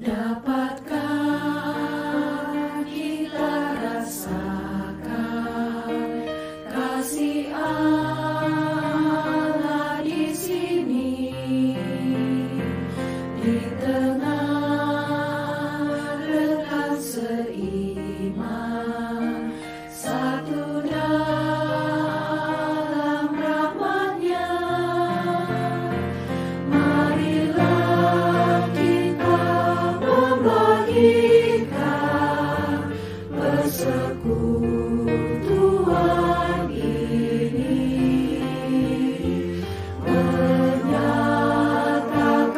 Dapatkah kita rasakan kasih Allah di sini, di tengah rekan seiman, satu dalam rahmat-Nya. Marilah kita membagikan persekutuan ini, menyatakan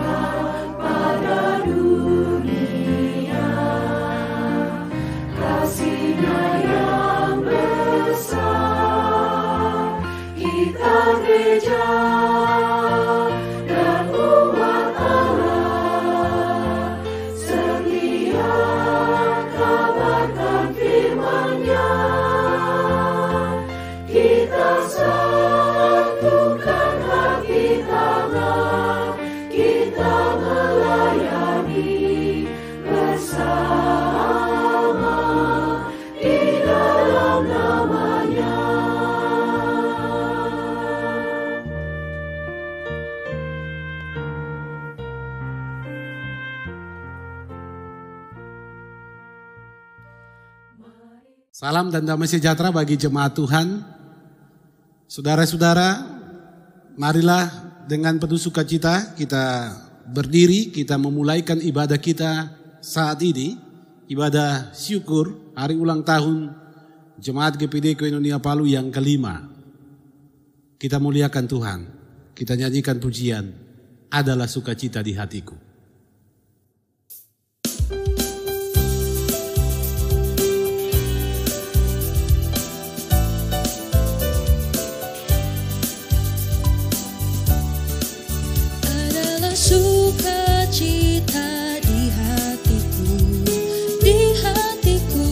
pada dunia kasih-Nya yang besar. Kita gereja dan umat Allah setia kabarkan firman-Nya. Kita satukan hati tangan, kita melayani bersama di dalam nama-Nya. Salam dan damai sejahtera bagi jemaat Tuhan. Saudara-saudara, marilah dengan penuh sukacita kita berdiri, kita memulaikan ibadah kita saat ini. Ibadah syukur hari ulang tahun Jemaat GPD Koinonia Palu yang kelima. Kita muliakan Tuhan, kita nyanyikan pujian, adalah sukacita di hatiku. Adalah sukacita di hatiku, di hatiku,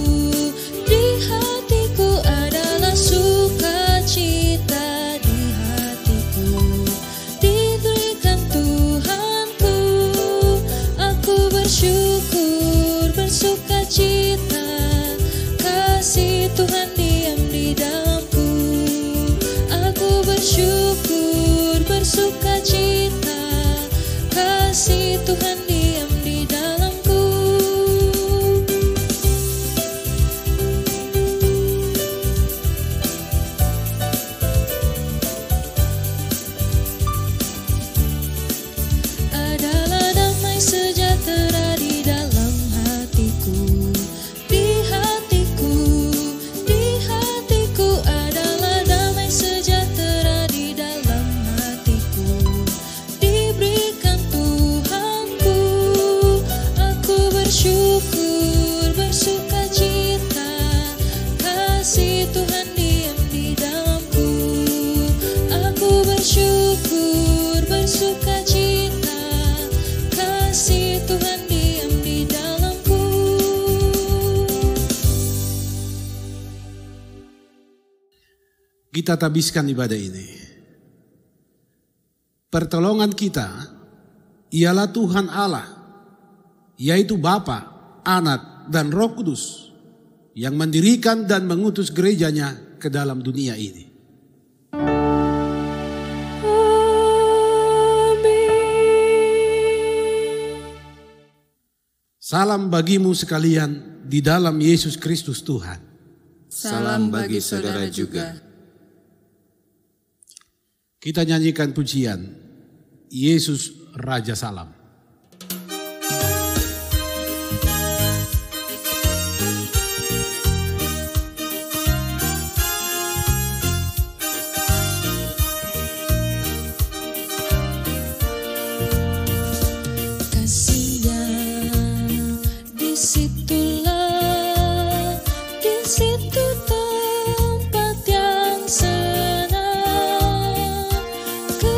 di hatiku. Adalah sukacita di hatiku, diberikan Tuhanku. Aku bersyukur, bersukacita, kasih Tuhan diam di dalamku. Aku bersyukur, bersukacita, kasih Tuhan diam di dalamku. Adalah damai sejahtera di dalam hatiku, di hatiku, di hatiku. Adalah damai sejahtera di dalam hatiku, diberikan Tuhanku. Aku bersyukur, bersukacita, kasih Tuhan diam di dalamku. Aku bersyukur, bersukacita, kasih Tuhan diam di dalamku. Kita tabiskan ibadah ini. Pertolongan kita ialah Tuhan Allah, yaitu Bapa, Anak, dan Roh Kudus, yang mendirikan dan mengutus gerejanya ke dalam dunia ini. Salam bagimu sekalian di dalam Yesus Kristus Tuhan. Salam bagi saudara juga. Kita nyanyikan pujian, Yesus Raja Salam. Kasih-Nya disitulah, di situ tempat yang senang, ke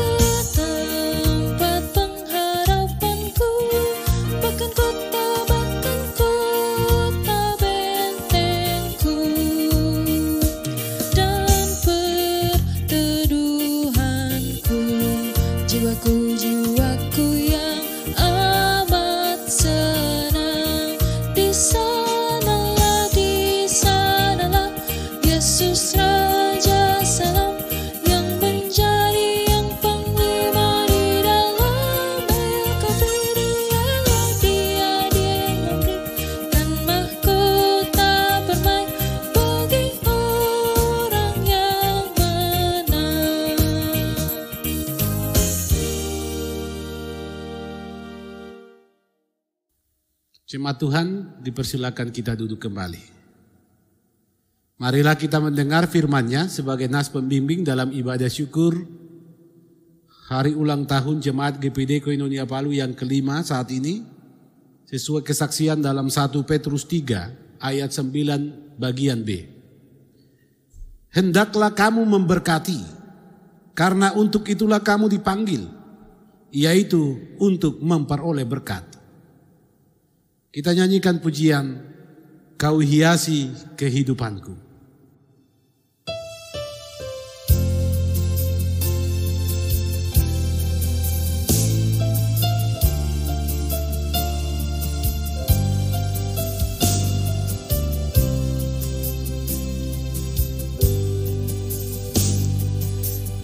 tempat pengharapan. Jemaat Tuhan, dipersilakan kita duduk kembali. Marilah kita mendengar firman-Nya sebagai nas pembimbing dalam ibadah syukur hari ulang tahun Jemaat GPD Koinonia Palu yang kelima saat ini, sesuai kesaksian dalam 1 Petrus 3 ayat 9 bagian B. Hendaklah kamu memberkati, karena untuk itulah kamu dipanggil, yaitu untuk memperoleh berkat. Kita nyanyikan pujian, Kau hiasi kehidupanku.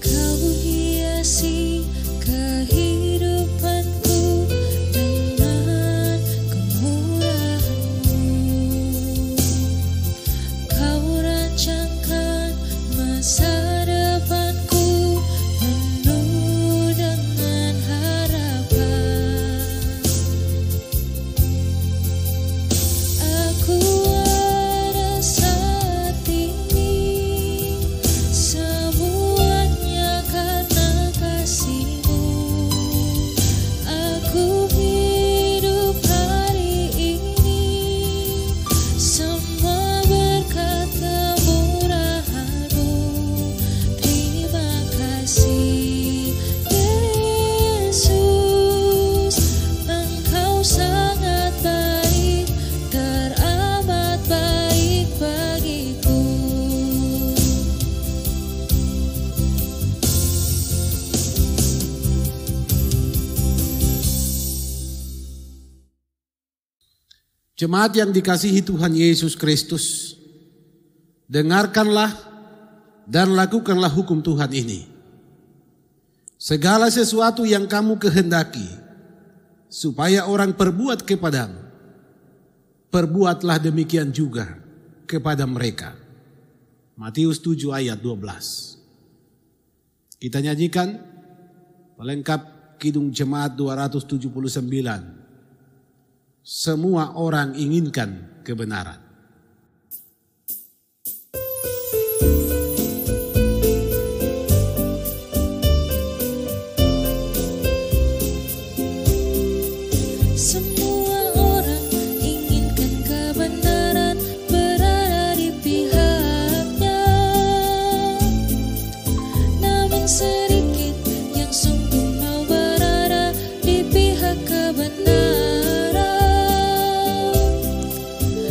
Kau hiasi kehidupanku dengan kemurahan-Mu. Kau rancangkan masa depanku penuh dengan harapan. Aku ada saat ini, semuanya karena kasih-Mu. Aku hidup hari ini, semua berkat kemurahan-Mu. Terima kasih Yesus, Engkau sangat baik, teramat baik bagiku. Jemaat yang dikasihi Tuhan Yesus Kristus, dengarkanlah dan lakukanlah hukum Tuhan ini. Segala sesuatu yang kamu kehendaki, supaya orang perbuat kepadamu, perbuatlah demikian juga kepada mereka. Matius 7 ayat 12. Kita nyanyikan pelengkap Kidung Jemaat 279. Semua orang inginkan kebenaran. Semua orang inginkan kebenaran, berada di pihaknya. Namun sedikit yang sungguh mau berada di pihak kebenaran.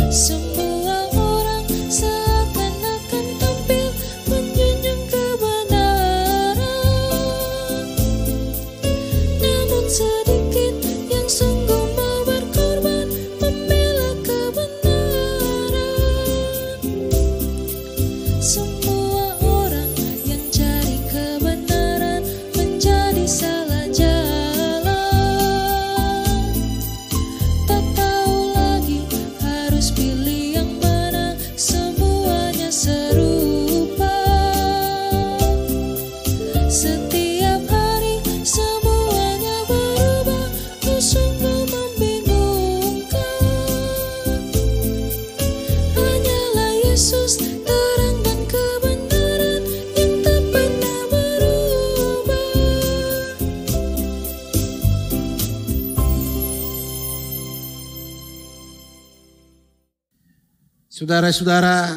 Semua orang seakan-akan tampil menjunjung kebenaran. Namun sedikit yang sungguh mau berkorban membela kebenaran. Semua orang yang cari kebenaran menjadi salah jalan. Tak tahu lagi harus pilih yang mana, semuanya serupa. Setiap hari semuanya berubah, sungguh membingungkan. Hanyalah Yesus, terang dan kebenaran yang tak pernah berubah. Saudara-saudara,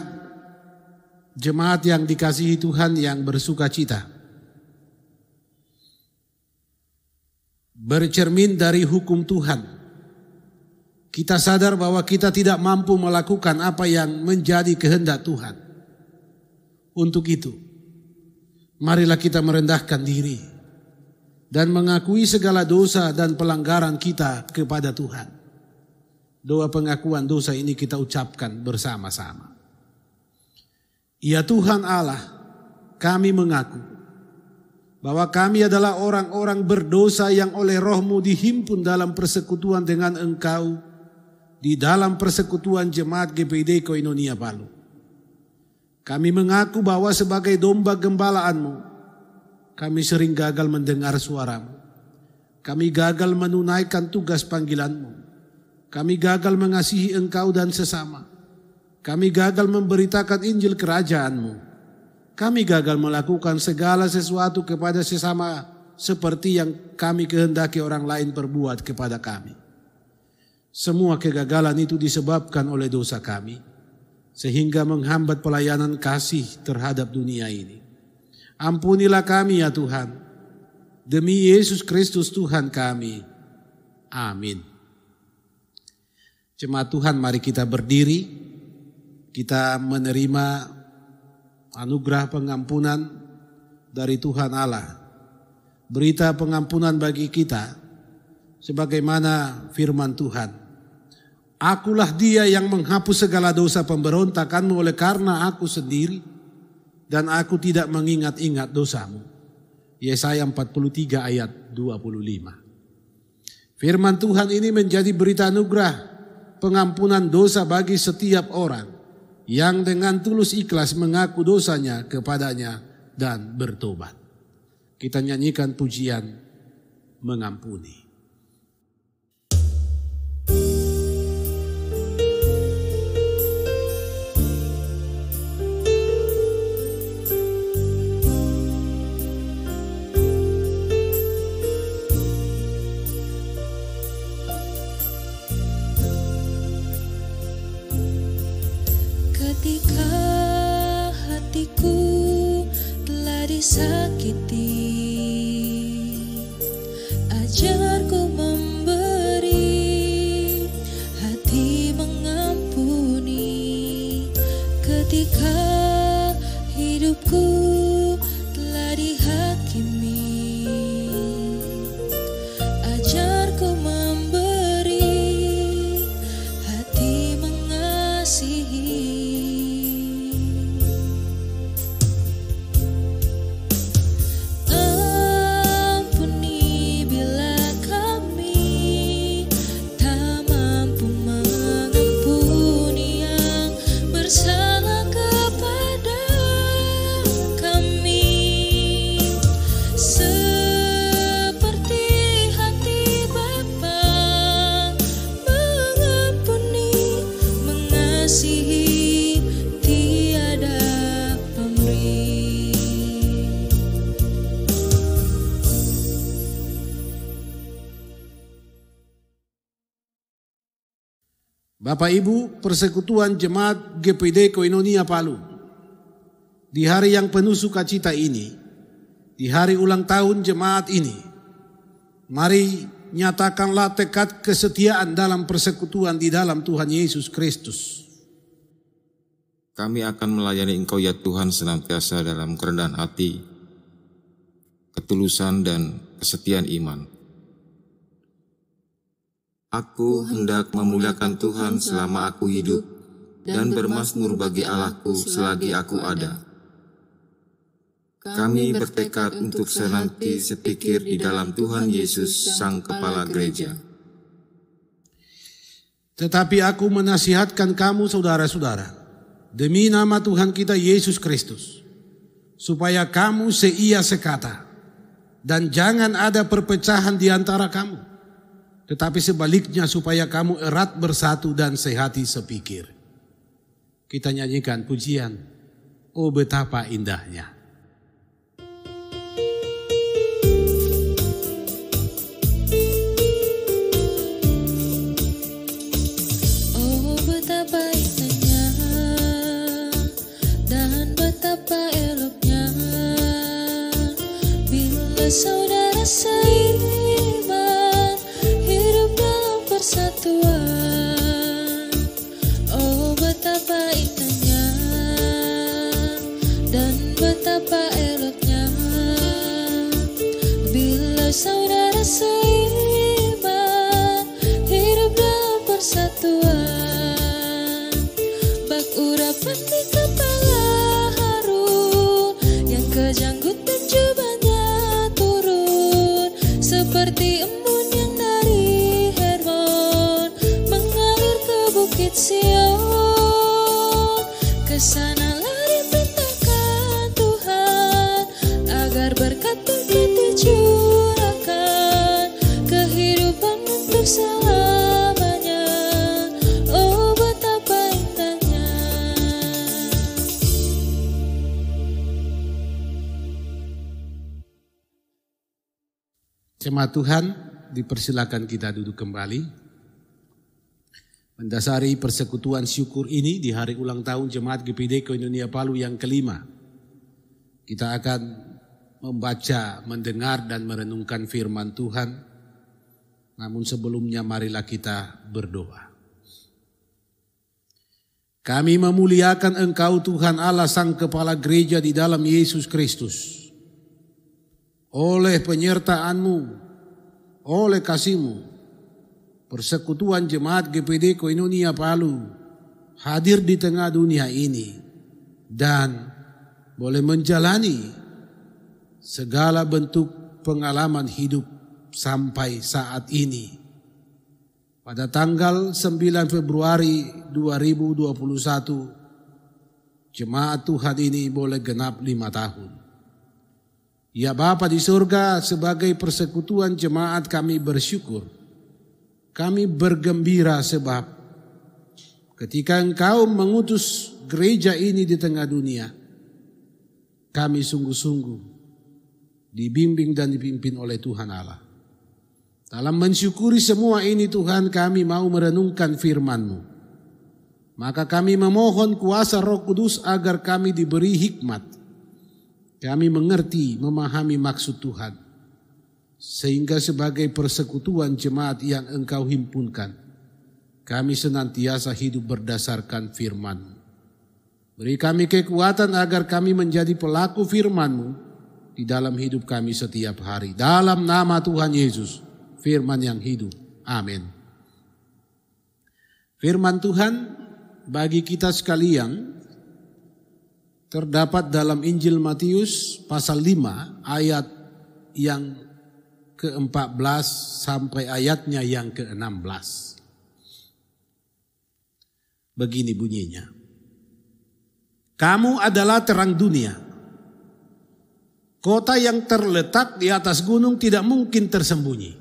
jemaat yang dikasihi Tuhan yang bersuka cita, bercermin dari hukum Tuhan, kita sadar bahwa kita tidak mampu melakukan apa yang menjadi kehendak Tuhan. Untuk itu, marilah kita merendahkan diri dan mengakui segala dosa dan pelanggaran kita kepada Tuhan. Doa pengakuan dosa ini kita ucapkan bersama-sama. Ya Tuhan Allah, kami mengaku bahwa kami adalah orang-orang berdosa yang oleh Roh-Mu dihimpun dalam persekutuan dengan Engkau di dalam persekutuan Jemaat GPD Koinonia Palu. Kami mengaku bahwa sebagai domba gembala-Mu, kami sering gagal mendengar suara-Mu. Kami gagal menunaikan tugas panggilan-Mu. Kami gagal mengasihi Engkau dan sesama. Kami gagal memberitakan Injil kerajaan-Mu. Kami gagal melakukan segala sesuatu kepada sesama seperti yang kami kehendaki orang lain perbuat kepada kami. Semua kegagalan itu disebabkan oleh dosa kami, sehingga menghambat pelayanan kasih terhadap dunia ini. Ampunilah kami ya Tuhan, demi Yesus Kristus Tuhan kami. Amin. Jemaat Tuhan, mari kita berdiri, kita menerima anugerah pengampunan dari Tuhan Allah. Berita pengampunan bagi kita, sebagaimana firman Tuhan. Akulah dia yang menghapus segala dosa pemberontakanmu oleh karena aku sendiri, dan aku tidak mengingat-ingat dosamu. Yesaya 43 ayat 25. Firman Tuhan ini menjadi berita anugerah pengampunan dosa bagi setiap orang yang dengan tulus ikhlas mengaku dosanya kepadanya dan bertobat. Kita nyanyikan pujian mengampuni. Ketika hatiku telah disakiti, ajarku memberi, hati mengampuni. Ketika hidupku telah dihakimi, ajarku memberi, hati mengasihi. Bapak Ibu, persekutuan jemaat GPD Koinonia Palu, di hari yang penuh sukacita ini, di hari ulang tahun jemaat ini, mari nyatakanlah tekad kesetiaan dalam persekutuan di dalam Tuhan Yesus Kristus. Kami akan melayani Engkau ya Tuhan senantiasa dalam kerendahan hati, ketulusan dan kesetiaan iman. Aku hendak memuliakan Tuhan selama aku hidup dan bermazmur bagi Allahku selagi aku ada. Kami bertekad untuk senantiasa sepikir di dalam Tuhan Yesus, Sang Kepala Gereja. Tetapi aku menasihatkan kamu saudara-saudara, demi nama Tuhan kita Yesus Kristus, supaya kamu seia sekata, dan jangan ada perpecahan di antara kamu. Tetapi sebaliknya supaya kamu erat bersatu dan sehati sepikir. Kita nyanyikan pujian, oh betapa indahnya. Oh betapa indahnya dan betapa eloknya bila saudara seiman persatuan. Oh betapa indahnya dan betapa eloknya bila saudara seiman hidup dalam persatuan. Bak urapan di kepala Harun yang kejanggut dan jubahnya turun seperti embun yang dari Sion. Kesana lari perintahkan Tuhan agar berkat dicurahkan kehidupan untuk selamanya. Jemaat Tuhan, dipersilakan kita duduk kembali. Mendasari persekutuan syukur ini di hari ulang tahun Jemaat GPD Koinonia Palu yang kelima. Kita akan membaca, mendengar dan merenungkan firman Tuhan. Namun sebelumnya marilah kita berdoa. Kami memuliakan Engkau Tuhan Allah Sang Kepala Gereja di dalam Yesus Kristus. Oleh penyertaan-Mu, oleh kasih-Mu, persekutuan Jemaat GPD Koinonia Palu hadir di tengah dunia ini dan boleh menjalani segala bentuk pengalaman hidup sampai saat ini. Pada tanggal 9 Februari 2021, Jemaat Tuhan ini boleh genap 5 tahun. Ya Bapa di surga, sebagai persekutuan jemaat kami bersyukur. Kami bergembira sebab ketika Engkau mengutus gereja ini di tengah dunia, kami sungguh-sungguh dibimbing dan dipimpin oleh Tuhan Allah. Dalam mensyukuri semua ini Tuhan, kami mau merenungkan firman-Mu. Maka kami memohon kuasa Roh Kudus agar kami diberi hikmat. Kami mengerti, memahami maksud Tuhan. Sehingga sebagai persekutuan jemaat yang Engkau himpunkan, kami senantiasa hidup berdasarkan firman-Mu. Beri kami kekuatan agar kami menjadi pelaku firman-Mu di dalam hidup kami setiap hari. Dalam nama Tuhan Yesus, firman yang hidup. Amin. Firman Tuhan bagi kita sekalian terdapat dalam Injil Matius pasal 5 ayat yang ke-14 sampai ayatnya yang ke-16. Begini bunyinya. Kamu adalah terang dunia. Kota yang terletak di atas gunung tidak mungkin tersembunyi.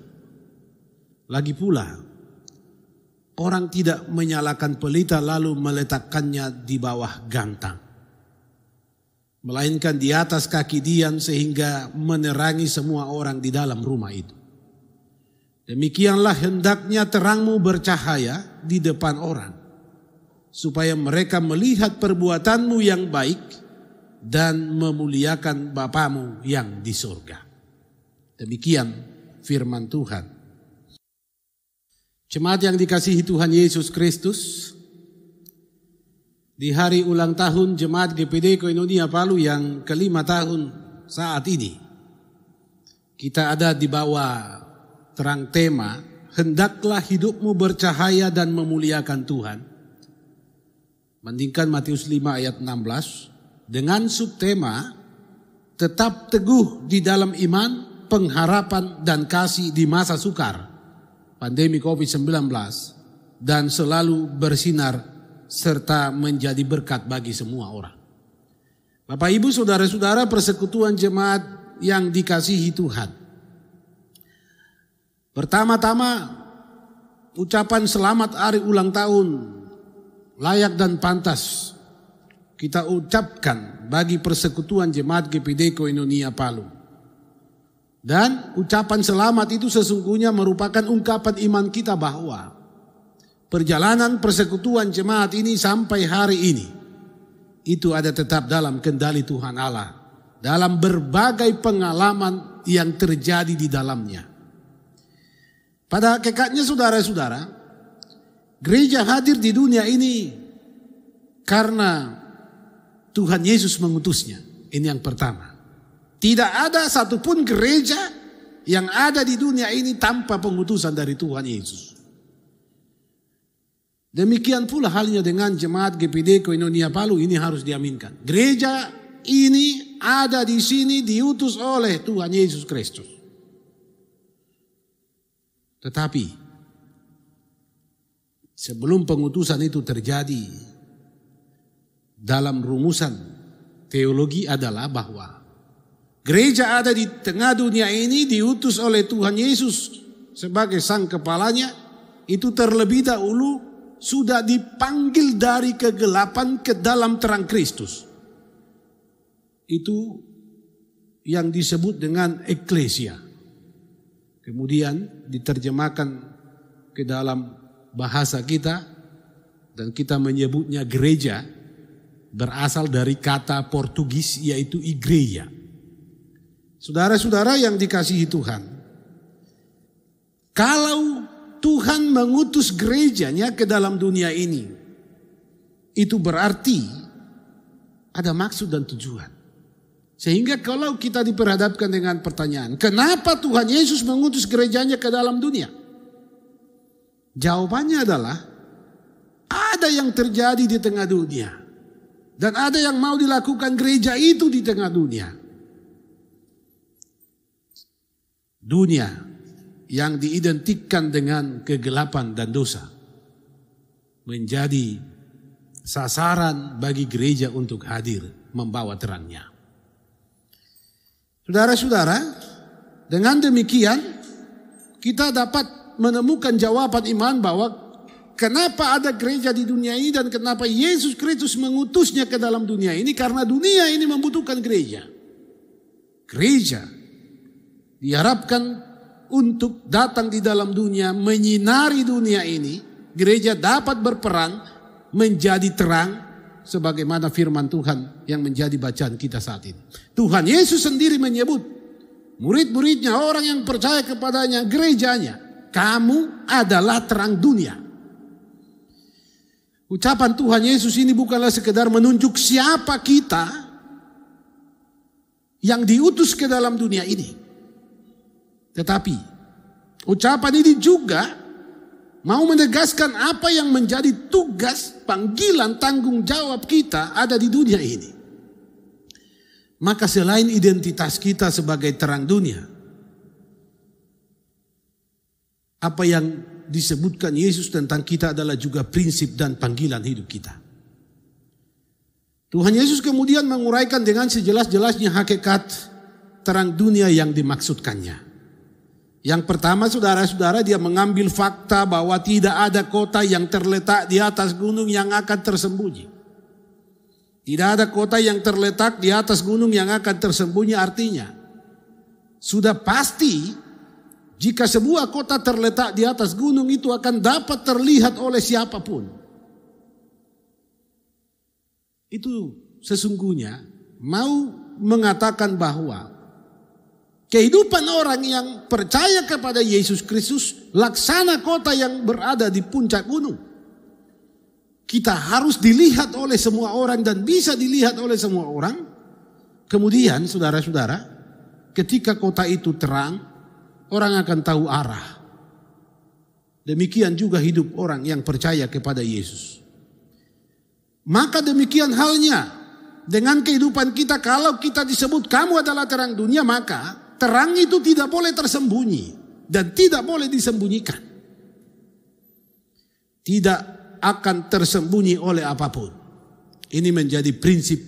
Lagi pula, orang tidak menyalakan pelita lalu meletakkannya di bawah gantang, melainkan di atas kaki dian sehingga menerangi semua orang di dalam rumah itu. Demikianlah hendaknya terangmu bercahaya di depan orang, supaya mereka melihat perbuatanmu yang baik dan memuliakan Bapamu yang di surga. Demikian firman Tuhan. Jemaat yang dikasihi Tuhan Yesus Kristus, di hari ulang tahun Jemaat GPD Koinonia Palu yang kelima tahun saat ini, kita ada di bawah terang tema, hendaklah hidupmu bercahaya dan memuliakan Tuhan. Bandingkan Matius 5 ayat 16 dengan subtema, tetap teguh di dalam iman, pengharapan dan kasih di masa sukar, pandemi COVID-19, dan selalu bersinar serta menjadi berkat bagi semua orang. Bapak Ibu saudara-saudara persekutuan jemaat yang dikasihi Tuhan. Pertama-tama ucapan selamat hari ulang tahun layak dan pantas kita ucapkan bagi persekutuan jemaat GPD Koinonia Palu. Dan ucapan selamat itu sesungguhnya merupakan ungkapan iman kita bahwa perjalanan persekutuan jemaat ini sampai hari ini itu ada tetap dalam kendali Tuhan Allah, dalam berbagai pengalaman yang terjadi di dalamnya. Pada hakikatnya saudara-saudara, gereja hadir di dunia ini karena Tuhan Yesus mengutusnya. Ini yang pertama. Tidak ada satupun gereja yang ada di dunia ini tanpa pengutusan dari Tuhan Yesus. Demikian pula halnya dengan jemaat GPD Koinonia Palu, ini harus diaminkan. Gereja ini ada di sini diutus oleh Tuhan Yesus Kristus. Tetapi sebelum pengutusan itu terjadi, dalam rumusan teologi adalah bahwa gereja ada di tengah dunia ini diutus oleh Tuhan Yesus sebagai sang kepalanya, itu terlebih dahulu sudah dipanggil dari kegelapan ke dalam terang Kristus. Itu yang disebut dengan eklesia. kemudian diterjemahkan ke dalam bahasa kita dan kita menyebutnya gereja, berasal dari kata Portugis yaitu igreja. Saudara-saudara yang dikasihi Tuhan, kalau Tuhan mengutus gerejanya ke dalam dunia ini, itu berarti ada maksud dan tujuan. Sehingga kalau kita diperhadapkan dengan pertanyaan, kenapa Tuhan Yesus mengutus gerejanya ke dalam dunia? Jawabannya adalah, ada yang terjadi di tengah dunia. Dan ada yang mau dilakukan gereja itu di tengah dunia. Dunia yang diidentikan dengan kegelapan dan dosa menjadi sasaran bagi gereja untuk hadir membawa terangnya. Saudara-saudara, dengan demikian kita dapat menemukan jawaban iman bahwa kenapa ada gereja di dunia ini dan kenapa Yesus Kristus mengutusnya ke dalam dunia ini, karena dunia ini membutuhkan gereja. Gereja diharapkan untuk datang di dalam dunia, menyinari dunia ini. Gereja dapat berperan menjadi terang sebagaimana firman Tuhan yang menjadi bacaan kita saat ini. Tuhan Yesus sendiri menyebut murid-muridnya, orang yang percaya kepadanya, gerejanya, kamu adalah terang dunia. Ucapan Tuhan Yesus ini bukanlah sekedar menunjuk siapa kita yang diutus ke dalam dunia ini. Tetapi ucapan ini juga mau menegaskan apa yang menjadi tugas, panggilan, tanggung jawab kita ada di dunia ini. Maka selain identitas kita sebagai terang dunia, apa yang disebutkan Yesus tentang kita adalah juga prinsip dan panggilan hidup kita. Tuhan Yesus kemudian menguraikan dengan sejelas-jelasnya hakikat terang dunia yang dimaksudkannya. Yang pertama, saudara-saudara, dia mengambil fakta bahwa tidak ada kota yang terletak di atas gunung yang akan tersembunyi. Tidak ada kota yang terletak di atas gunung yang akan tersembunyi, artinya sudah pasti jika sebuah kota terletak di atas gunung itu akan dapat terlihat oleh siapapun. Itu sesungguhnya mau mengatakan bahwa kehidupan orang yang percaya kepada Yesus Kristus laksana kota yang berada di puncak gunung. Kita harus dilihat oleh semua orang dan bisa dilihat oleh semua orang. Kemudian saudara-saudara, ketika kota itu terang, orang akan tahu arah. Demikian juga hidup orang yang percaya kepada Yesus. Maka demikian halnya dengan kehidupan kita, kalau kita disebut kamu adalah terang dunia, maka terang itu tidak boleh tersembunyi dan tidak boleh disembunyikan. Tidak akan tersembunyi oleh apapun. Ini menjadi prinsip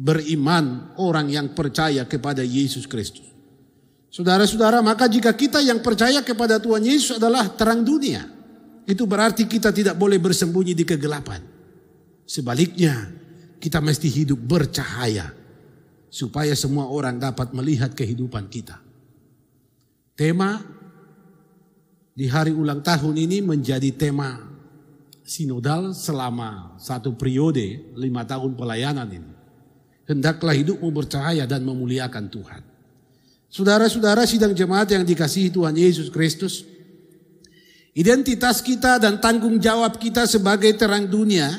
beriman orang yang percaya kepada Yesus Kristus. Saudara-saudara, maka jika kita yang percaya kepada Tuhan Yesus adalah terang dunia, itu berarti kita tidak boleh bersembunyi di kegelapan. Sebaliknya, kita mesti hidup bercahaya supaya semua orang dapat melihat kehidupan kita. Tema di hari ulang tahun ini menjadi tema sinodal selama satu periode 5 tahun pelayanan ini. Hendaklah hidupmu bercahaya dan memuliakan Tuhan. Saudara-saudara sidang jemaat yang dikasihi Tuhan Yesus Kristus, identitas kita dan tanggung jawab kita sebagai terang dunia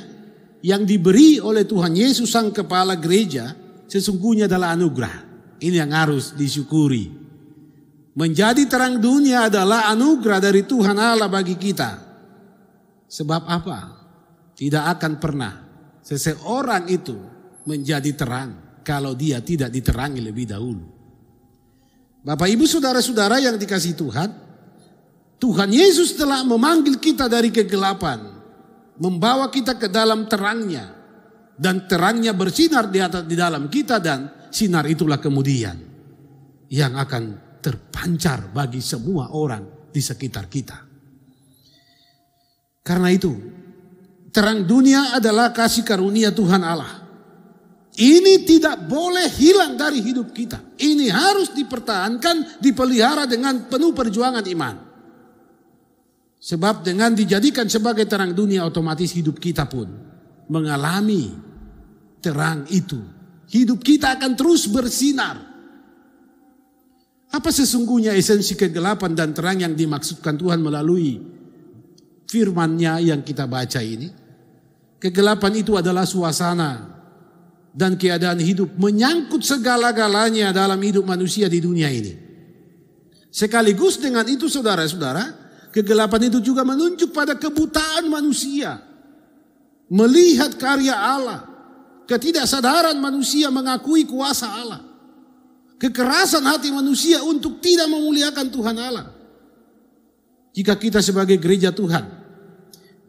yang diberi oleh Tuhan Yesus Sang Kepala Gereja sesungguhnya adalah anugerah. Ini yang harus disyukuri. Menjadi terang dunia adalah anugerah dari Tuhan Allah bagi kita. Sebab apa? Tidak akan pernah seseorang itu menjadi terang kalau dia tidak diterangi lebih dahulu. Bapak ibu saudara-saudara yang dikasihi Tuhan, Tuhan Yesus telah memanggil kita dari kegelapan, membawa kita ke dalam terangnya, dan terangnya bersinar di dalam kita, dan sinar itulah kemudian yang akan terpancar bagi semua orang di sekitar kita. Karena itu, terang dunia adalah kasih karunia Tuhan Allah. Ini tidak boleh hilang dari hidup kita. Ini harus dipertahankan, dipelihara dengan penuh perjuangan iman. Sebab dengan dijadikan sebagai terang dunia, otomatis hidup kita pun mengalami terang itu. Hidup kita akan terus bersinar. Apa sesungguhnya esensi kegelapan dan terang yang dimaksudkan Tuhan melalui firman-Nya yang kita baca ini? Kegelapan itu adalah suasana dan keadaan hidup menyangkut segala-galanya dalam hidup manusia di dunia ini. Sekaligus dengan itu saudara-saudara, kegelapan itu juga menunjuk pada kebutaan manusia melihat karya Allah, ketidaksadaran manusia mengakui kuasa Allah, kekerasan hati manusia untuk tidak memuliakan Tuhan Allah. Jika kita sebagai gereja Tuhan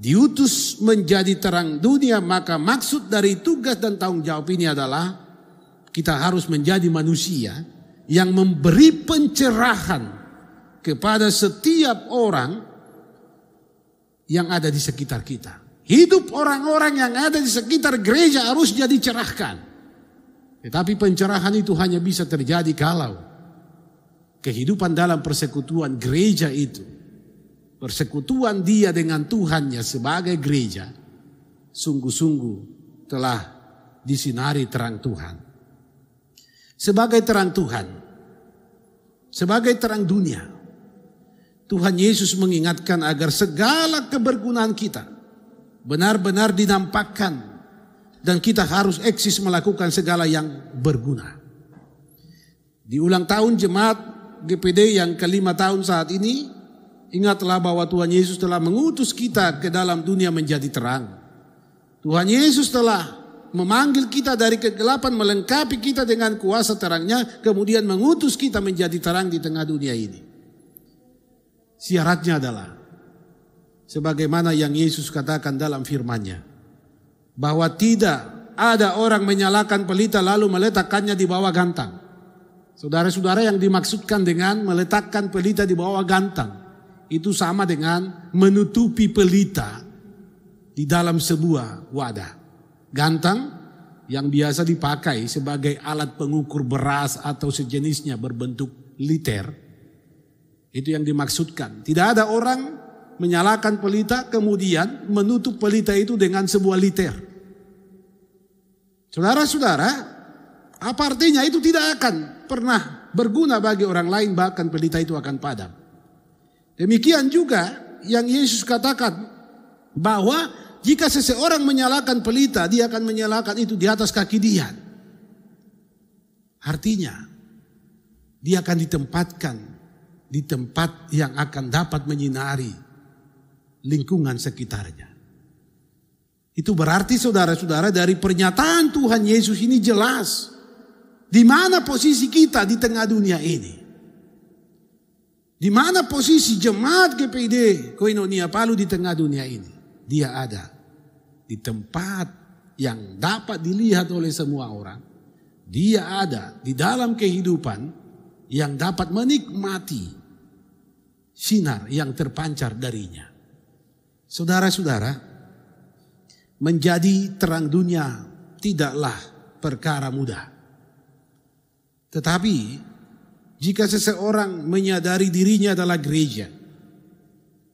diutus menjadi terang dunia, maka maksud dari tugas dan tanggung jawab ini adalah kita harus menjadi manusia yang memberi pencerahan kepada setiap orang yang ada di sekitar kita. Hidup orang-orang yang ada di sekitar gereja harus jadi cerahkan. Tetapi pencerahan itu hanya bisa terjadi kalau kehidupan dalam persekutuan gereja itu, persekutuan dia dengan Tuhannya sebagai gereja, sungguh-sungguh telah disinari terang Tuhan. Sebagai terang Tuhan, sebagai terang dunia, Tuhan Yesus mengingatkan agar segala kebergunaan kita benar-benar dinampakkan dan kita harus eksis melakukan segala yang berguna. Di ulang tahun jemaat GPD yang ke-5 tahun saat ini, ingatlah bahwa Tuhan Yesus telah mengutus kita ke dalam dunia menjadi terang. Tuhan Yesus telah memanggil kita dari kegelapan, melengkapi kita dengan kuasa terang-Nya, kemudian mengutus kita menjadi terang di tengah dunia ini. Syaratnya adalah sebagaimana yang Yesus katakan dalam firman-Nya, bahwa tidak ada orang menyalakan pelita lalu meletakkannya di bawah gantang. Saudara-saudara, yang dimaksudkan dengan meletakkan pelita di bawah gantang itu sama dengan menutupi pelita di dalam sebuah wadah. Gantang yang biasa dipakai sebagai alat pengukur beras atau sejenisnya berbentuk liter, itu yang dimaksudkan. Tidak ada orang menyalakan pelita kemudian menutup pelita itu dengan sebuah liter. Saudara-saudara, apa artinya? Itu tidak akan pernah berguna bagi orang lain, bahkan pelita itu akan padam. Demikian juga yang Yesus katakan bahwa jika seseorang menyalakan pelita, dia akan menyalakan itu di atas kaki dia. Artinya dia akan ditempatkan di tempat yang akan dapat menyinari lingkungan sekitarnya. Itu berarti saudara-saudara, dari pernyataan Tuhan Yesus ini jelas di mana posisi kita di tengah dunia ini. Di mana posisi jemaat GPD Koinonia Palu di tengah dunia ini? Dia ada di tempat yang dapat dilihat oleh semua orang. Dia ada di dalam kehidupan yang dapat menikmati sinar yang terpancar darinya. Saudara-saudara, menjadi terang dunia tidaklah perkara mudah. Tetapi jika seseorang menyadari dirinya adalah gereja,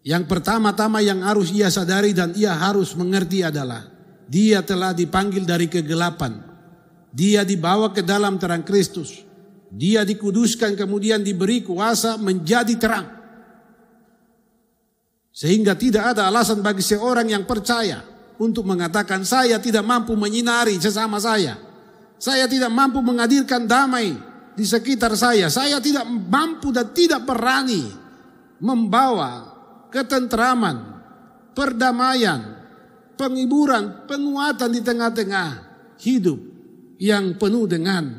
yang pertama-tama yang harus ia sadari dan ia harus mengerti adalah dia telah dipanggil dari kegelapan. Dia dibawa ke dalam terang Kristus. Dia dikuduskan kemudian diberi kuasa menjadi terang. Sehingga tidak ada alasan bagi seorang yang percaya untuk mengatakan saya tidak mampu menyinari sesama saya. Saya tidak mampu menghadirkan damai di sekitar saya. Saya tidak mampu dan tidak berani membawa ketentraman, perdamaian, penghiburan, penguatan di tengah-tengah hidup yang penuh dengan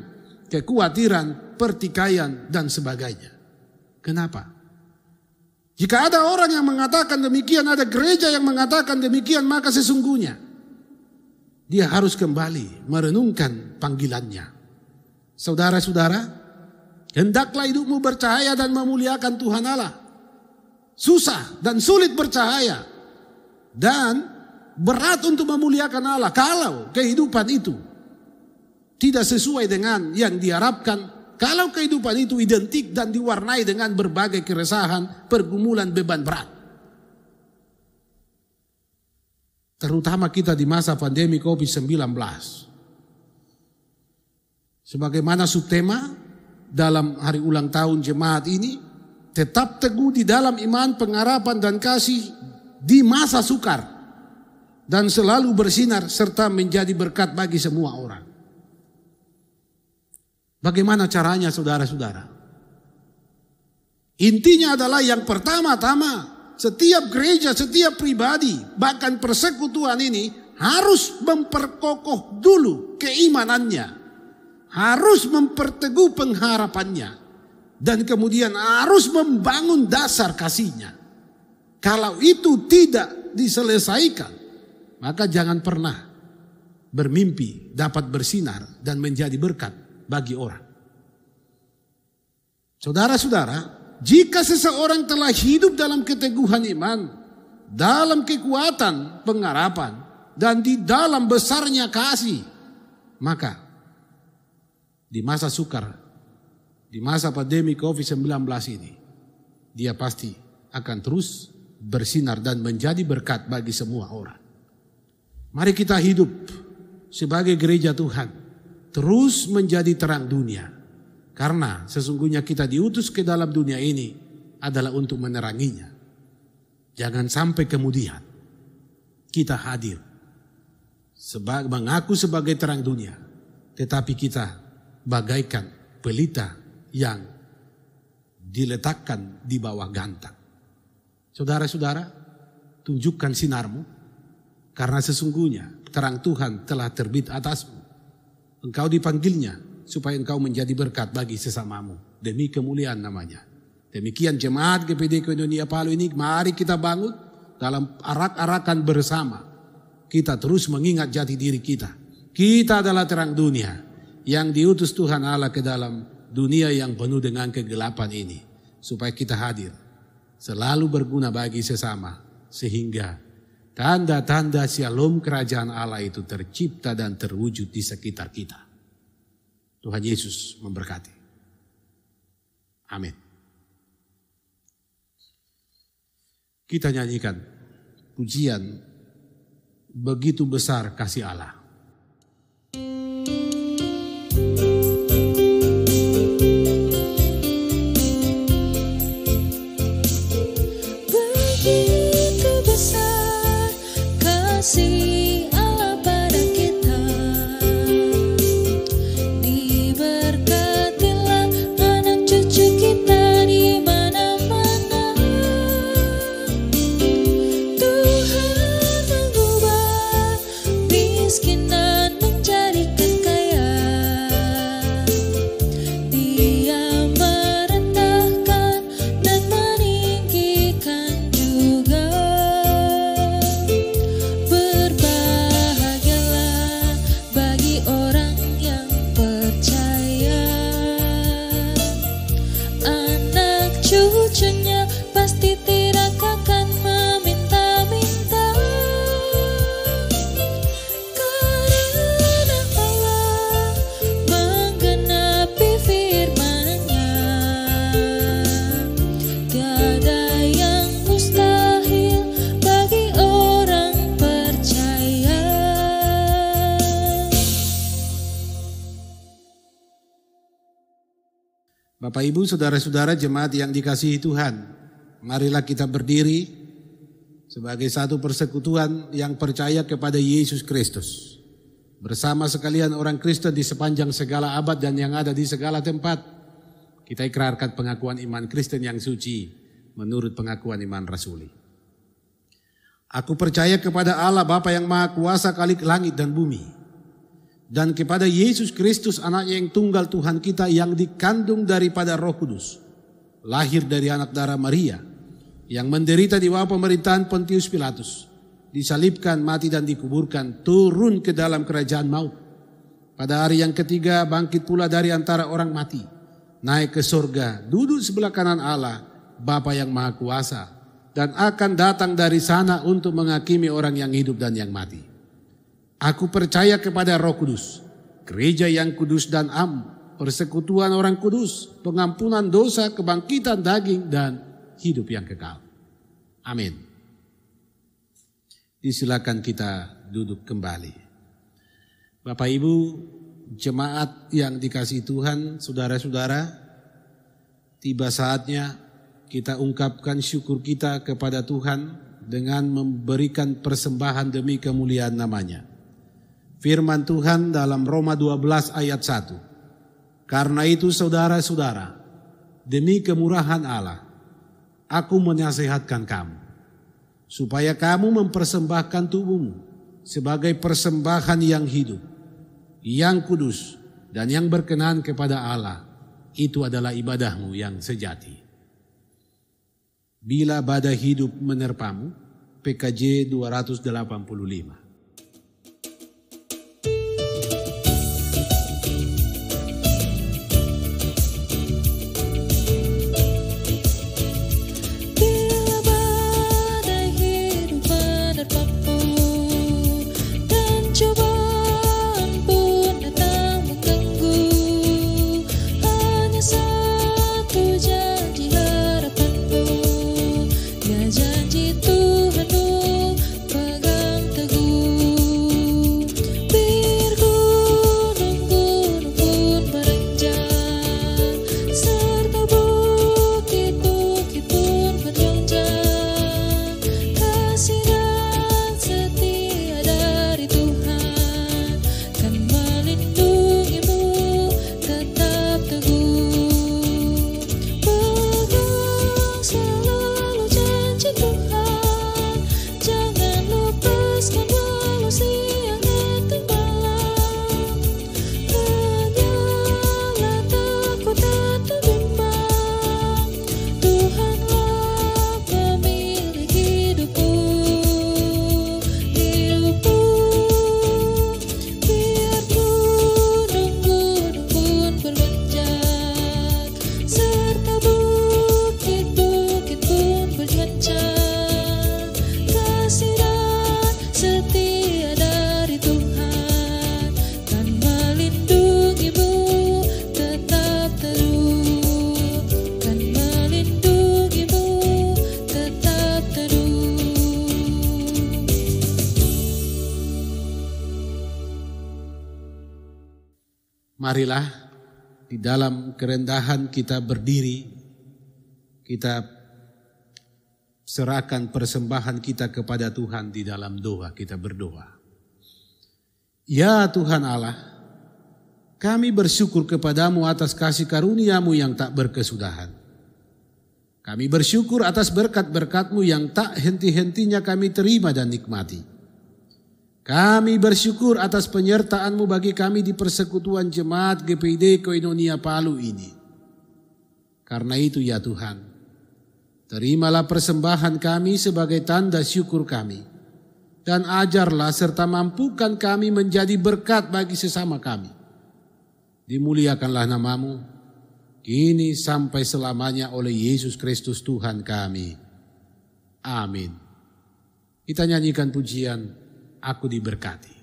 kekhawatiran, pertikaian dan sebagainya. Kenapa? Jika ada orang yang mengatakan demikian, ada gereja yang mengatakan demikian, maka sesungguhnya dia harus kembali merenungkan panggilannya. Saudara-saudara, hendaklah hidupmu bercahaya dan memuliakan Tuhan Allah. Susah dan sulit bercahaya dan berat untuk memuliakan Allah kalau kehidupan itu tidak sesuai dengan yang diharapkan, kalau kehidupan itu identik dan diwarnai dengan berbagai keresahan, pergumulan, beban berat. Terutama kita di masa pandemi COVID-19. Sebagaimana subtema dalam hari ulang tahun jemaat ini, tetap teguh di dalam iman, pengharapan dan kasih di masa sukar, dan selalu bersinar serta menjadi berkat bagi semua orang. Bagaimana caranya saudara-saudara? Intinya adalah yang pertama-tama, setiap gereja, setiap pribadi, bahkan persekutuan ini harus memperkokoh dulu keimanannya, harus memperteguh pengharapannya, dan kemudian harus membangun dasar kasihnya. Kalau itu tidak diselesaikan, maka jangan pernah bermimpi dapat bersinar dan menjadi berkat bagi orang. Saudara-saudara, jika seseorang telah hidup dalam keteguhan iman, dalam kekuatan pengharapan, dan di dalam besarnya kasih, maka di masa sukar, di masa pandemi COVID-19 ini, dia pasti akan terus bersinar dan menjadi berkat bagi semua orang. Mari kita hidup sebagai gereja Tuhan, terus menjadi terang dunia. Karena sesungguhnya kita diutus ke dalam dunia ini adalah untuk meneranginya. Jangan sampai kemudian kita hadir mengaku sebagai terang dunia, tetapi kita bagaikan pelita yang diletakkan di bawah gantang. Saudara-saudara, tunjukkan sinarmu, karena sesungguhnya terang Tuhan telah terbit atasmu. Engkau dipanggilnya supaya engkau menjadi berkat bagi sesamamu, demi kemuliaan namanya. Demikian jemaat GPD Koinonia Palu ini, mari kita bangun dalam arak-arakan bersama. Kita terus mengingat jati diri kita. Kita adalah terang dunia yang diutus Tuhan Allah ke dalam dunia yang penuh dengan kegelapan ini, supaya kita hadir, selalu berguna bagi sesama, sehingga tanda-tanda shalom kerajaan Allah itu tercipta dan terwujud di sekitar kita. Tuhan Yesus memberkati. Amin. Kita nyanyikan pujian begitu besar kasih Allah. Begitu besar kasih Allah pada kita. Diberkatilah anak cucu kita di mana-mana. Tuhan mengubah miskin dan menjadikan kaya. Dia merendahkan dan meninggikan juga. Berbahagialah bagi orang yang percaya. Anak cucunya pasti tidak akan meminta-minta. Karena Allah menggenapi firman-Nya. Tiada yang mustahil bagi orang percaya. Bapak Ibu, saudara-saudara jemaat yang dikasihi Tuhan, marilah kita berdiri sebagai satu persekutuan yang percaya kepada Yesus Kristus. Bersama sekalian orang Kristen di sepanjang segala abad dan yang ada di segala tempat, kita ikrarkan pengakuan iman Kristen yang suci menurut pengakuan iman rasuli. Aku percaya kepada Allah Bapa yang Maha Kuasa Khalik langit dan bumi, dan kepada Yesus Kristus anaknya yang tunggal Tuhan kita, yang dikandung daripada Roh Kudus, lahir dari anak darah Maria, yang menderita di bawah pemerintahan Pontius Pilatus, disalibkan, mati dan dikuburkan, turun ke dalam kerajaan maut. Pada hari yang ketiga bangkit pula dari antara orang mati, naik ke surga, duduk sebelah kanan Allah Bapa yang Maha Kuasa, dan akan datang dari sana untuk menghakimi orang yang hidup dan yang mati. Aku percaya kepada Roh Kudus, gereja yang kudus dan am, persekutuan orang kudus, pengampunan dosa, kebangkitan daging, dan hidup yang kekal. Amin. Disilakan kita duduk kembali. Bapak Ibu, jemaat yang dikasihi Tuhan, saudara-saudara, tiba saatnya kita ungkapkan syukur kita kepada Tuhan dengan memberikan persembahan demi kemuliaan namanya. Firman Tuhan dalam Roma 12 ayat 1. Karena itu saudara-saudara, demi kemurahan Allah, aku menasihatkan kamu, supaya kamu mempersembahkan tubuhmu sebagai persembahan yang hidup, yang kudus, dan yang berkenan kepada Allah. Itu adalah ibadahmu yang sejati. Bila badai hidup menerpamu, PKJ 285. Janji Tuhanmu pegang teguh, biar gunung-gunung pun berenjang, serta bukit-bukit pun bergoncang. Kasih dan setia dari Tuhan kan melindungimu tetap teguh. Pegang selalu janji Tuhan, jangan lepaskan walau siang atau malam. Hanyalah takut atau bimbang, Tuhanlah pemilik hidupmu. Biar gunung-gunung pun bergoncang, serta bukit-bukit pun bergoncang. Kasih dan setia dari Tuhan kan melindungimu tetap teduh, kan melindungimu tetap teduh. Marilah di dalam kerendahan kita berdiri, kita serahkan persembahan kita kepada Tuhan di dalam doa. Kita berdoa. Ya Tuhan Allah, kami bersyukur kepadamu atas kasih karuniamu yang tak berkesudahan. Kami bersyukur atas berkat-berkat-Mu yang tak henti-hentinya kami terima dan nikmati. Kami bersyukur atas penyertaan-Mu bagi kami di persekutuan jemaat GPID Koinonia Palu ini. Karena itu ya Tuhan, terimalah persembahan kami sebagai tanda syukur kami. Dan ajarlah serta mampukan kami menjadi berkat bagi sesama kami. Dimuliakanlah nama-Mu, kini sampai selamanya oleh Yesus Kristus Tuhan kami. Amin. Kita nyanyikan pujian Aku Diberkati.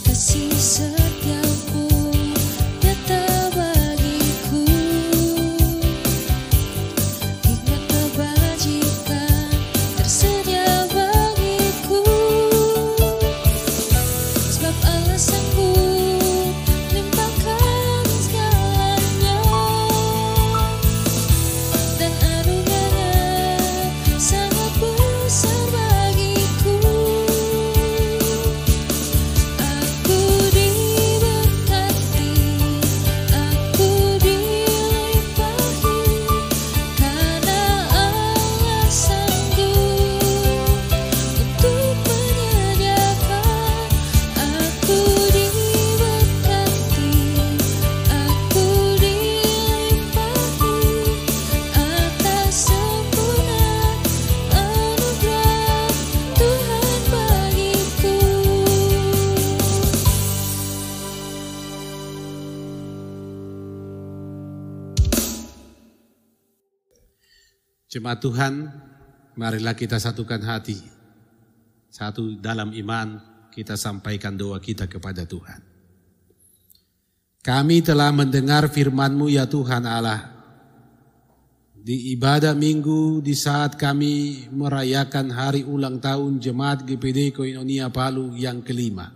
Kasih setiamu nyata bagiku, hikmat kebajikan tersedia bagiku. Jemaat Tuhan, marilah kita satukan hati. Satu dalam iman, kita sampaikan doa kita kepada Tuhan. Kami telah mendengar firman-Mu ya Tuhan Allah. Di ibadah minggu di saat kami merayakan hari ulang tahun Jemaat GPD Koinonia Palu yang kelima.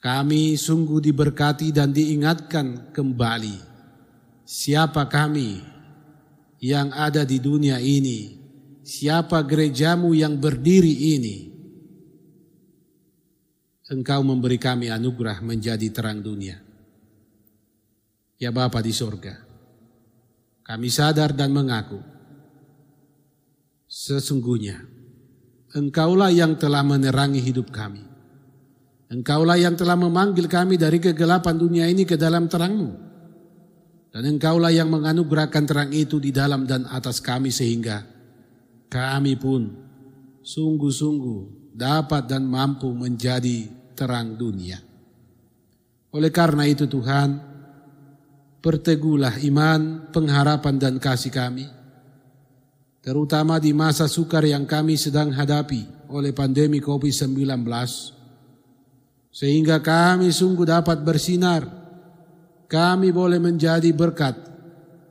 Kami sungguh diberkati dan diingatkan kembali siapa kami yang ada di dunia ini, siapa gereja-Mu yang berdiri ini. Engkau memberi kami anugerah menjadi terang dunia. Ya Bapa di sorga, kami sadar dan mengaku, sesungguhnya Engkaulah yang telah menerangi hidup kami. Engkaulah yang telah memanggil kami dari kegelapan dunia ini ke dalam terang-Mu. Dan Engkaulah yang menganugerahkan terang itu di dalam dan atas kami sehingga kami pun sungguh-sungguh dapat dan mampu menjadi terang dunia. Oleh karena itu Tuhan, perteguhlah iman, pengharapan dan kasih kami, terutama di masa sukar yang kami sedang hadapi oleh pandemi COVID-19, sehingga kami sungguh dapat bersinar, kami boleh menjadi berkat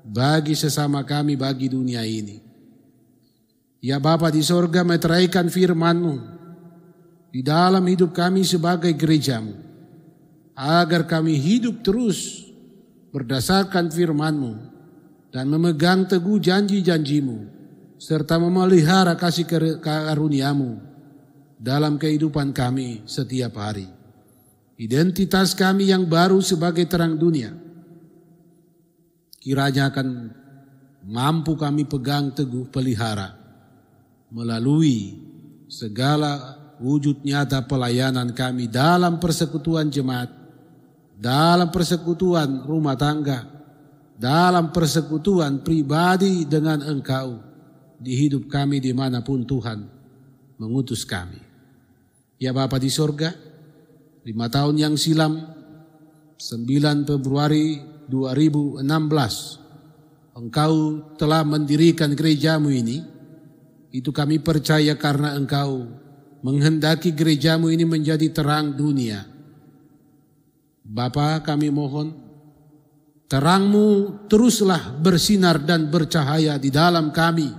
bagi sesama kami, bagi dunia ini. Ya Bapa di sorga, meteraikan firman-Mu di dalam hidup kami sebagai gereja-Mu, agar kami hidup terus berdasarkan firman-Mu dan memegang teguh janji-janji-Mu serta memelihara kasih karunia-Mu dalam kehidupan kami setiap hari. Identitas kami yang baru sebagai terang dunia kiranya akan mampu kami pegang teguh, pelihara melalui segala wujud nyata pelayanan kami dalam persekutuan jemaat, dalam persekutuan rumah tangga, dalam persekutuan pribadi dengan Engkau di hidup kami dimanapun Tuhan mengutus kami. Ya Bapa di sorga, 5 tahun yang silam, 9 Februari 2016, Engkau telah mendirikan gereja-Mu ini. Itu kami percaya karena Engkau menghendaki gereja-Mu ini menjadi terang dunia. Bapa, kami mohon terang-Mu teruslah bersinar dan bercahaya di dalam kami,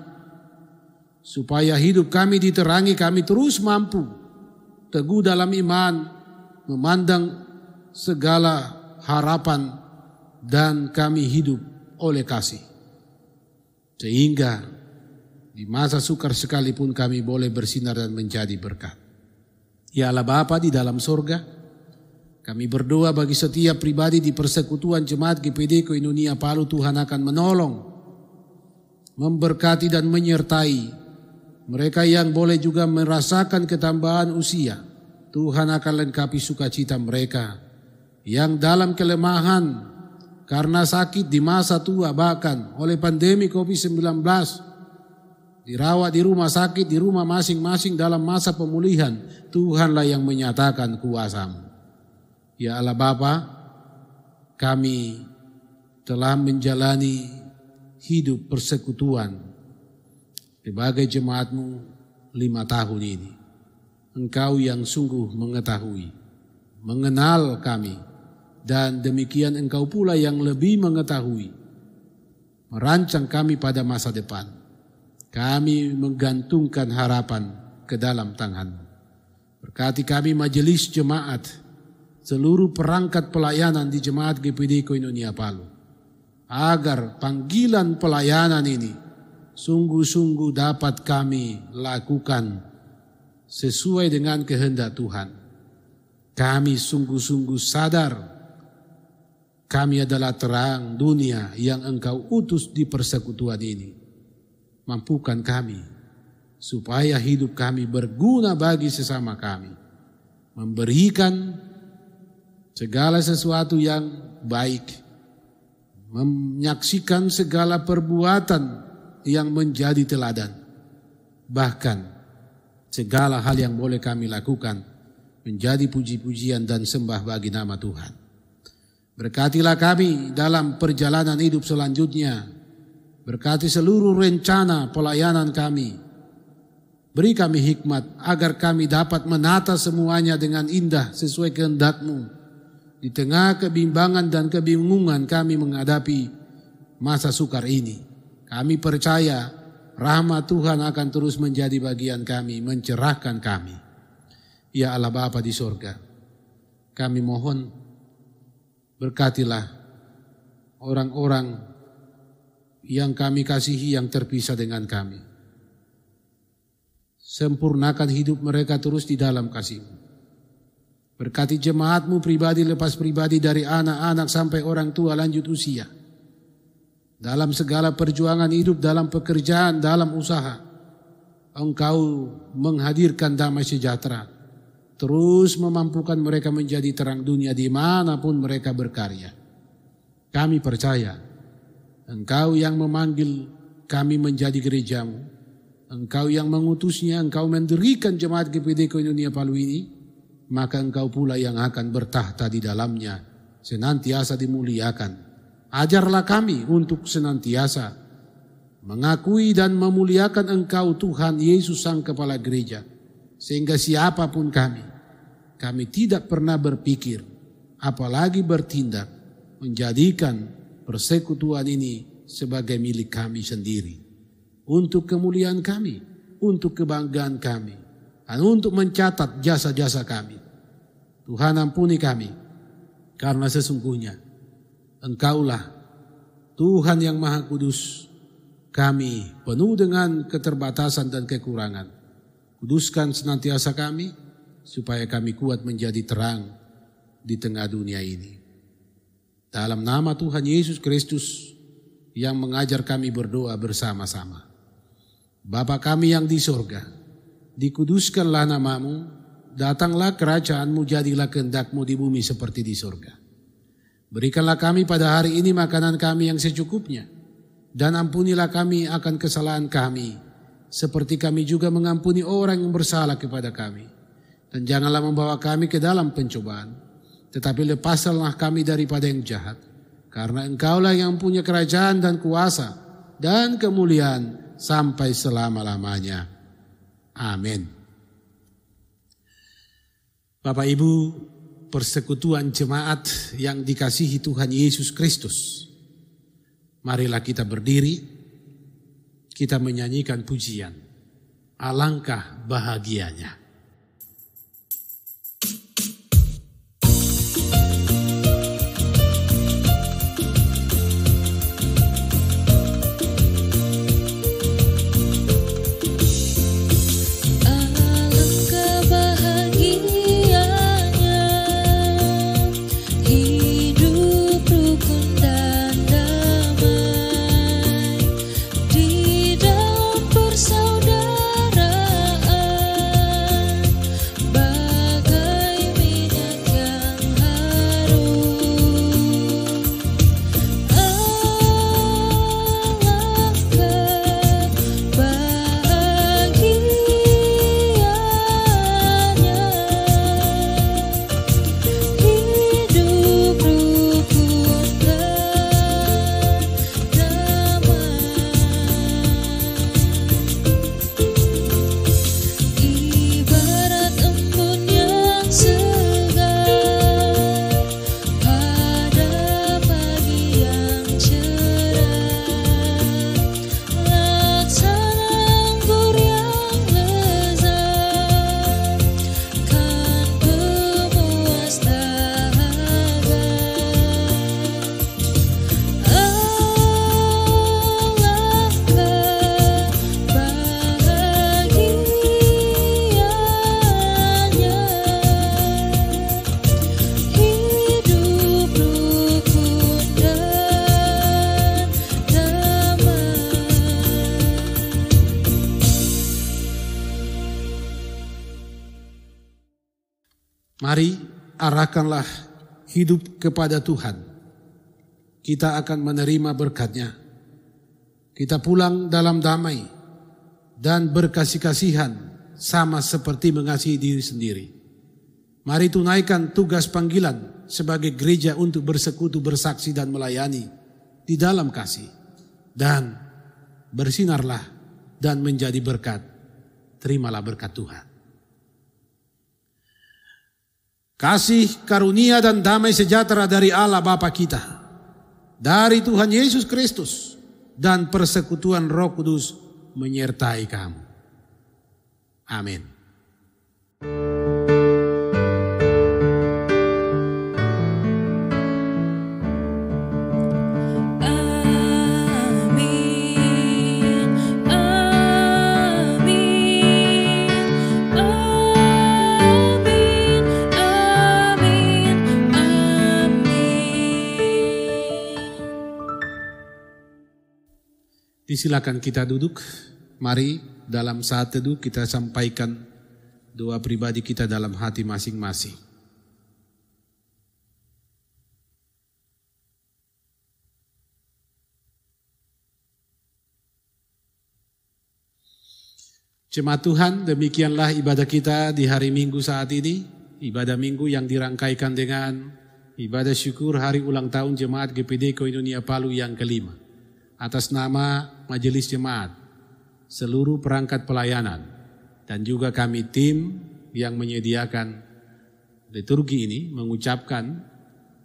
supaya hidup kami diterangi, kami terus mampu teguh dalam iman, memandang segala harapan, dan kami hidup oleh kasih. Sehingga di masa sukar sekalipun kami boleh bersinar dan menjadi berkat. Ya Allah Bapa di dalam sorga, kami berdoa bagi setiap pribadi di persekutuan Jemaat GPD Koinonia Palu. Tuhan akan menolong, memberkati dan menyertai mereka yang boleh juga merasakan ketambahan usia. Tuhan akan lengkapi sukacita mereka yang dalam kelemahan karena sakit di masa tua, bahkan oleh pandemi COVID-19, dirawat di rumah sakit, di rumah masing-masing dalam masa pemulihan. Tuhanlah yang menyatakan kuasa-Mu. Ya Allah Bapa, kami telah menjalani hidup persekutuan sebagai jemaat-Mu 5 tahun ini. Engkau yang sungguh mengetahui, mengenal kami, dan demikian Engkau pula yang lebih mengetahui, merancang kami pada masa depan. Kami menggantungkan harapan ke dalam tangan-Mu. Berkati kami majelis jemaat, seluruh perangkat pelayanan di Jemaat GPD Koinonia Palu, agar panggilan pelayanan ini sungguh-sungguh dapat kami lakukan sesuai dengan kehendak Tuhan. Kami sungguh-sungguh sadar kami adalah terang dunia yang Engkau utus di persekutuan ini. Mampukan kami supaya hidup kami berguna bagi sesama kami, memberikan segala sesuatu yang baik, menyaksikan segala perbuatan yang menjadi teladan, bahkan segala hal yang boleh kami lakukan menjadi puji-pujian dan sembah bagi nama Tuhan. Berkatilah kami dalam perjalanan hidup selanjutnya, Berkati seluruh rencana pelayanan kami. Beri kami hikmat agar kami dapat menata semuanya dengan indah sesuai kehendak-Mu. Di tengah kebimbangan dan kebingungan kami menghadapi masa sukar ini. Kami percaya rahmat Tuhan akan terus menjadi bagian kami, mencerahkan kami. Ya Allah Bapa di sorga, kami mohon berkatilah orang-orang yang kami kasihi yang terpisah dengan kami. Sempurnakan hidup mereka terus di dalam kasih-Mu. Berkati jemaat-Mu pribadi lepas pribadi dari anak-anak sampai orang tua lanjut usia. Dalam segala perjuangan hidup, dalam pekerjaan, dalam usaha, Engkau menghadirkan damai sejahtera. Terus memampukan mereka menjadi terang dunia dimanapun mereka berkarya. Kami percaya Engkau yang memanggil kami menjadi gereja-Mu. Engkau yang mengutusnya, Engkau mendirikan jemaat GPD Koinonia Palu ini. Maka Engkau pula yang akan bertahta di dalamnya, senantiasa dimuliakan. Ajarlah kami untuk senantiasa mengakui dan memuliakan Engkau Tuhan Yesus Sang Kepala Gereja. Sehingga siapapun kami tidak pernah berpikir, apalagi bertindak, menjadikan persekutuan ini sebagai milik kami sendiri. Untuk kemuliaan kami, untuk kebanggaan kami, dan untuk mencatat jasa-jasa kami. Tuhan ampuni kami, karena sesungguhnya Engkaulah Tuhan yang Maha Kudus. Kami penuh dengan keterbatasan dan kekurangan. Kuduskan senantiasa kami, supaya kami kuat menjadi terang di tengah dunia ini. Dalam nama Tuhan Yesus Kristus yang mengajar kami berdoa bersama-sama. Bapa kami yang di sorga, dikuduskanlah nama-Mu, datanglah kerajaan-Mu, jadilah kehendak-Mu di bumi seperti di sorga. Berikanlah kami pada hari ini makanan kami yang secukupnya, dan ampunilah kami akan kesalahan kami, seperti kami juga mengampuni orang yang bersalah kepada kami. Dan janganlah membawa kami ke dalam pencobaan, tetapi lepaskanlah kami daripada yang jahat, karena Engkaulah yang punya kerajaan dan kuasa dan kemuliaan sampai selama-lamanya. Amin. Bapak Ibu, persekutuan jemaat yang dikasihi Tuhan Yesus Kristus, marilah kita berdiri, kita menyanyikan pujian. Alangkah bahagianya. Mari arahkanlah hidup kepada Tuhan. Kita akan menerima berkat-Nya. Kita pulang dalam damai dan berkasih-kasihan sama seperti mengasihi diri sendiri. Mari tunaikan tugas panggilan sebagai gereja untuk bersekutu, bersaksi dan melayani di dalam kasih. Dan bersinarlah dan menjadi berkat. Terimalah berkat Tuhan. Kasih, karunia dan damai sejahtera dari Allah Bapa kita, dari Tuhan Yesus Kristus, dan persekutuan Roh Kudus menyertai kamu. Amin. Silakan kita duduk. Mari dalam saat teduh kita sampaikan doa pribadi kita dalam hati masing-masing. Jemaat Tuhan, demikianlah ibadah kita di hari Minggu saat ini. Ibadah Minggu yang dirangkaikan dengan ibadah syukur hari ulang tahun Jemaat GPD Koinonia Palu yang kelima. Atas nama Majelis Jemaat, seluruh perangkat pelayanan, dan juga kami tim yang menyediakan liturgi ini mengucapkan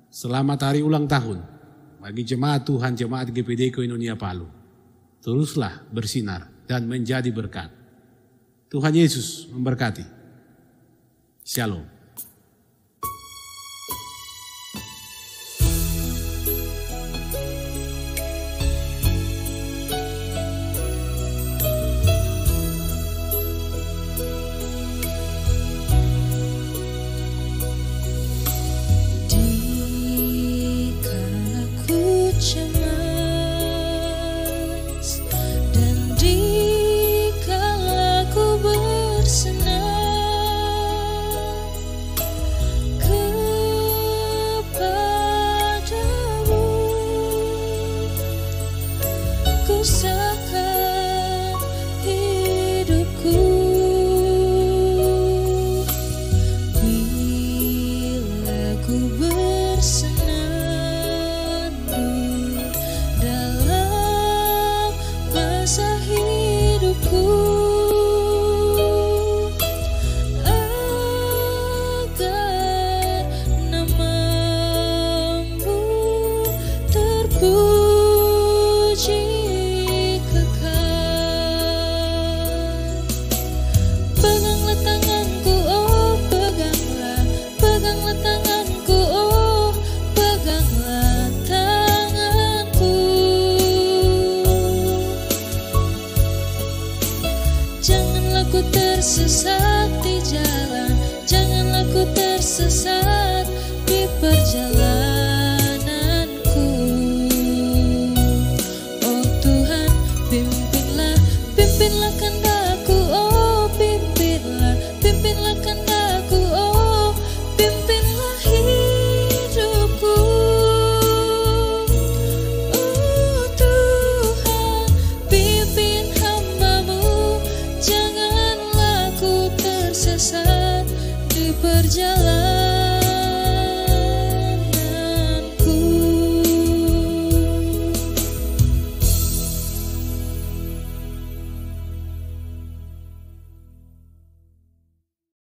selamat hari ulang tahun bagi jemaat Tuhan Jemaat GPD Koinonia Palu. Teruslah bersinar dan menjadi berkat. Tuhan Yesus memberkati. Shalom. Tersesat di jalan, janganlah ku tersesat di perjalanan.